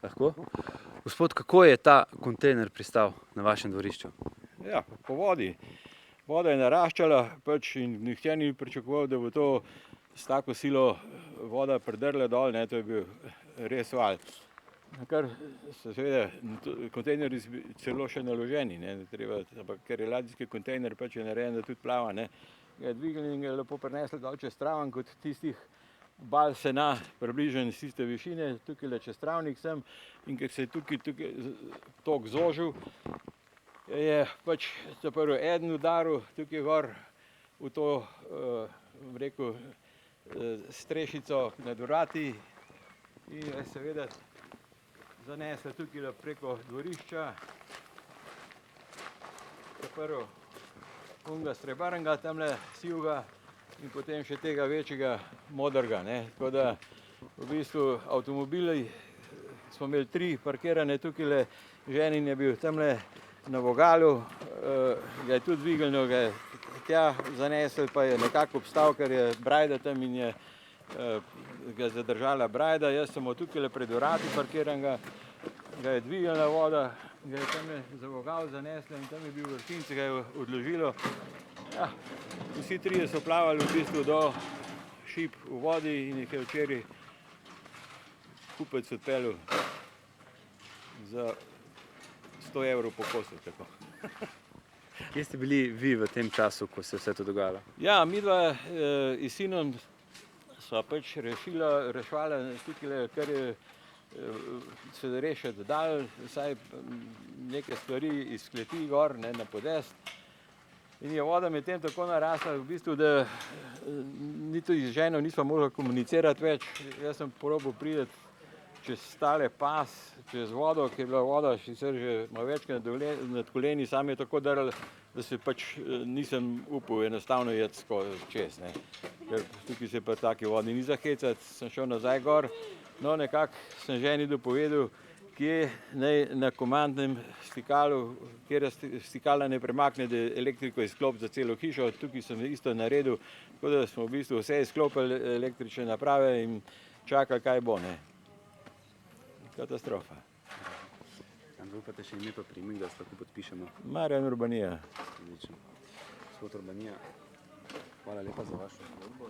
Lahko? Gospod, kako je ta kontejner pristal na vašem dvorišču? Ja, po vodi. Voda je naraščala in nihče ni pričakoval, da bo to s tako silo voda pridrla dol, ne, to je bil res val. Kar so seveda kontejnerji celo še naloženi, ne, ampak ker je ladijski kontejner pač je narejen, da tudi plava, ne, ga je dvignili in ga je lepo prinesli dol čez Traven kot tistih bal sena, približno iz iste višine, tukajle čez Travnik sem, in ker se je tukaj tok zožil, je pač zaprl eden udaril tukaj gor v to, bom rekel, strešico nad vrati in je seveda zanesel tukajle preko dvorišča, zaprl onega srebrnega tamle sivega in potem še tega večjega modrega, ne, tako da v bistvu avtomobili smo imeli 3 parkirane tukajle, ženin je bil tamle na vogalu, ga je tudi dvignil, ga je tja zanesel, pa je nekako obstal, ker je brajda tam in je ga zadržala brajda, jaz sem tukajle pred vrati parkiranega, ga je dvignila voda, ga je tamle za vogal zanesla in tam je bil vrtinec, ga je odložilo. Ja, vsi 3 so plavali v bistvu do šip v vodi in jih je včeraj kupec odpeljal za 100 evrov po kosu, tako. Kje ste bili vi v tem času, ko se je vse to dogajalo? Ja, midva s sinom sva pač reševala tukajle, kar je se rešiti dalo, vsaj neke stvari iz kleti gor, ne, na podest. In je voda medtem tako narasla, v bistvu, da niti z ženo nisva mogla komunicirati več. Jaz sem probal priti čez tale pas, čez vodo, ker je bila voda sicer že malo večkrat nad koleni, samo je tako drlo, da se pač nisem upal enostavno iti čez, ne. Ker tukaj se pa taki vodi ni za hecati, sem šel nazaj gor, no, nekako sem ženi dopovedal, kje naj na komandnem stikalu, katera stikala naj premakne, da elektriko izklopi za celo hišo, tukaj sem isto naredil, tako da smo v bistvu vse izklopili električne naprave in čakali, kaj bo, ne. Katastrofa. Nam zaupate še ime pa priimek, da se lahko podpišemo? Marjan Urbanija. Odlično. Gospod Urbanija, hvala lepa za vašo zgodbo.